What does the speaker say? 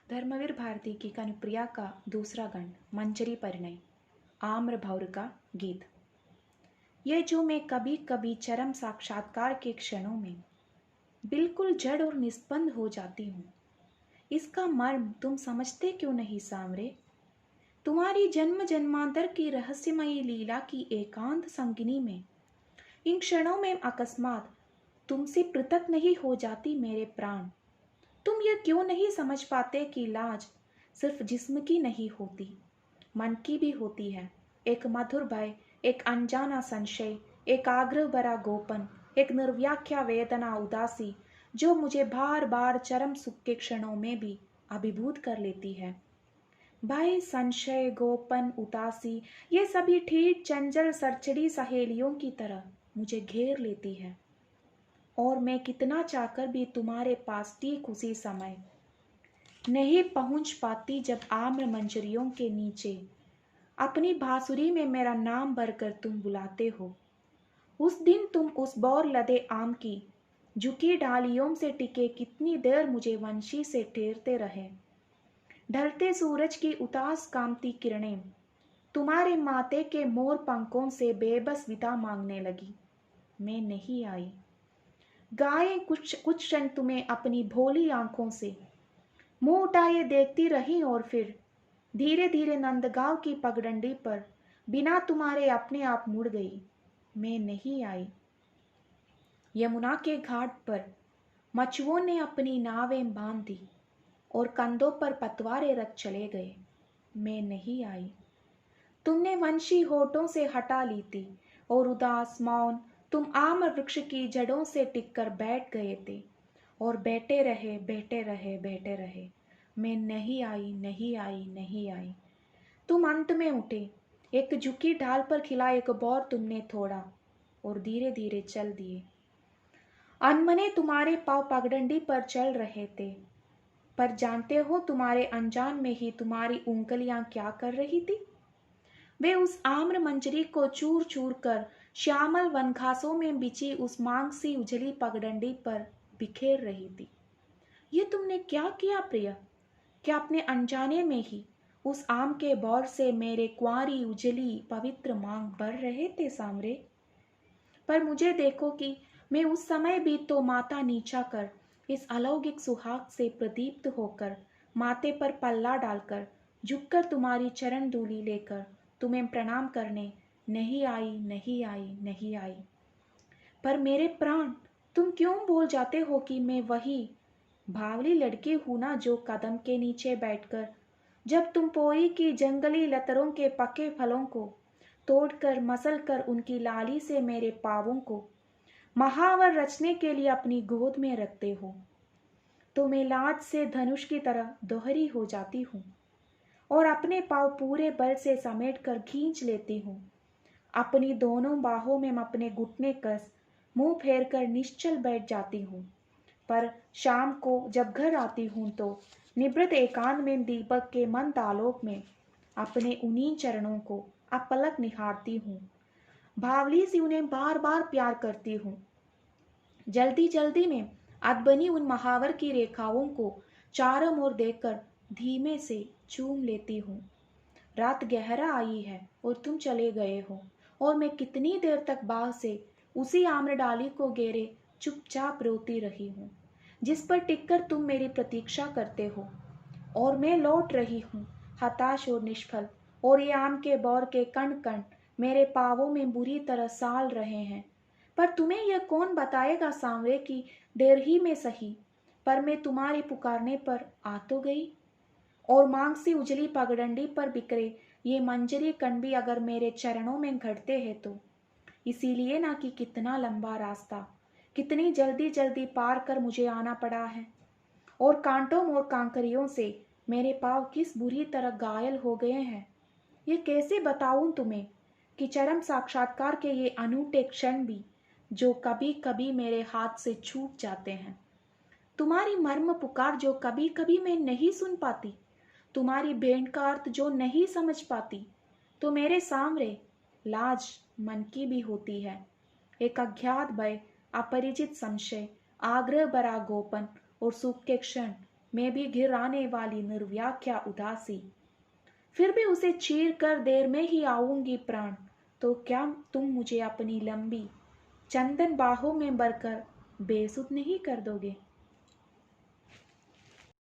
धर्मवीर भारती की कनुप्रिया का दूसरा गण मंजरी परिणय आम्र भौर का गीत। ये जो मैं कभी कभी चरम साक्षात्कार के क्षणों में बिल्कुल जड़ और निस्पंद हो जाती हूँ, इसका मर्म तुम समझते क्यों नहीं सांवरे। तुम्हारी जन्म जन्मांतर की रहस्यमयी लीला की एकांत संगिनी में इन क्षणों में अकस्मात तुमसे पृथक नहीं हो जाती मेरे प्राण। तुम यह क्यों नहीं समझ पाते कि लाज सिर्फ जिस्म की नहीं होती, मन की भी होती है। एक मधुर भय, एक अनजाना संशय, एक आग्रह भरा गोपन, एक निर्व्याख्या वेदना उदासी जो मुझे बार बार चरम सुख के क्षणों में भी अभिभूत कर लेती है। भय, संशय, गोपन, उदासी ये सभी ठीक चंचल सरचड़ी सहेलियों की तरह मुझे घेर लेती है, और मैं कितना चाहकर भी तुम्हारे पास ठीक उसी समय नहीं पहुंच पाती जब आम्र मंजरियों के नीचे अपनी बांसुरी में मेरा नाम भरकर तुम बुलाते हो। उस दिन तुम उस बौर लदे आम की झुकी डालियों से टिके कितनी देर मुझे वंशी से टेरते रहे। ढलते सूरज की उदास कामती किरणें तुम्हारे माथे के मोर पंखों से बेबस विदा मांगने लगी। मैं नहीं आई। गायें कुछ कुछ क्षण तुम्हें अपनी भोली आंखों से मुंह उठाए देखती रही, और फिर धीरे धीरे नंदगांव की पगडंडी पर बिना तुम्हारे अपने आप मुड़ गई। मैं नहीं आई। यमुना के घाट पर मछुओं ने अपनी नावें बांध दी और कंधों पर पतवारें रख चले गए। मैं नहीं आई। तुमने वंशी होठों से हटा ली थी, और उदास मौन तुम आम वृक्ष की जड़ों से टिककर बैठ गए थे, और बैठे रहे बैठे रहे बैठे रहे। मैं नहीं आई, नहीं आई, नहीं आई। तुम अंत में उठे, एक झुकी ढाल पर खिला एक बौर तुमने तोड़ा और धीरे धीरे चल दिए। अनमने तुम्हारे पांव पगडंडी पर चल रहे थे, पर जानते हो तुम्हारे अनजान में ही तुम्हारी उंगलियां क्या कर रही थी। वे उस आम्र मंजरी को चूर चूर कर श्यामल वनघासों में बिछी उस मांग सी उजली पगडंडी पर बिखेर रही थी। ये तुमने क्या किया प्रिय? क्या अपने अनजाने में ही उस आम के बौर से मेरे कुंवारी उजली पवित्र मांग भर रहे थे सांवरे? पर मुझे देखो कि मैं उस समय भी तो माथा नीचा कर इस अलौकिक सुहाग से प्रदीप्त होकर माथे पर पल्ला डालकर झुककर तुम्हारी चरण धूलि लेकर तुम्हें प्रणाम करने नहीं आई, नहीं आई, नहीं आई। पर मेरे प्राण, तुम क्यों भूल जाते हो कि मैं वही भावली लड़की हूं ना, जो कदम के नीचे बैठकर जब तुम पोई की जंगली लतरों के पके फलों को तोड़कर मसल कर उनकी लाली से मेरे पावों को महावर रचने के लिए अपनी गोद में रखते हो, तो मैं लाज से धनुष की तरह दोहरी हो जाती हूँ और अपने पांव पूरे बल से समेट कर खींच लेती हूँ। अपनी दोनों बाहों में अपने घुटने कस मुंह फेर कर निश्चल बैठ जाती हूँ। पर शाम को जब घर आती हूँ तो निवृत्त एकांत में दीपक के मंद आलोक में अपने उन्हीं चरणों को अपलक निहारती हूँ। भावली सी उन्हें बार बार प्यार करती हूँ। जल्दी जल्दी में अदबनी उन महावर की रेखाओं को चारों ओर देखकर धीमे से चूम लेती हूँ। रात गहरा आई है और तुम चले गए हो, और मैं कितनी देर तक बाह से उसी आम्र डाली को घेरे चुपचाप रोती रही हूँ, जिस पर टिककर तुम मेरी प्रतीक्षा करते हो। और मैं लौट रही हूँ हताश और निष्फल, और ये आम के बौर के कण कण मेरे पावों में बुरी तरह साल रहे हैं। पर तुम्हें यह कौन बताएगा सांवरे की देर ही में सही, पर मैं तुम्हारी पुकारने पर आ तो गई। और मांग सी उजली पगडंडी पर बिखरे ये मंजरी कण भी अगर मेरे चरणों में घटते हैं तो इसीलिए ना कि कितना लंबा रास्ता कितनी जल्दी जल्दी पार कर मुझे आना पड़ा है, और कांटों और कांकरियों से मेरे पांव किस बुरी तरह घायल हो गए हैं। ये कैसे बताऊं तुम्हें कि चरम साक्षात्कार के ये अनूठे क्षण भी जो कभी कभी मेरे हाथ से छूट जाते हैं, तुम्हारी मर्म पुकार जो कभी कभी मैं नहीं सुन पाती, तुम्हारी भेंट का अर्थ जो नहीं समझ पाती, तो मेरे सामने लाज मन की भी होती है। एक अज्ञात भय, अपरिचित संशय, आग्रह भरा गोपन और सुख के क्षण मैं भी घिर आने वाली निर्व्याख्या उदासी, फिर भी उसे चीर कर देर में ही आऊंगी प्राण, तो क्या तुम मुझे अपनी लंबी चंदन बाहों में भरकर बेसुध नहीं कर दोगे।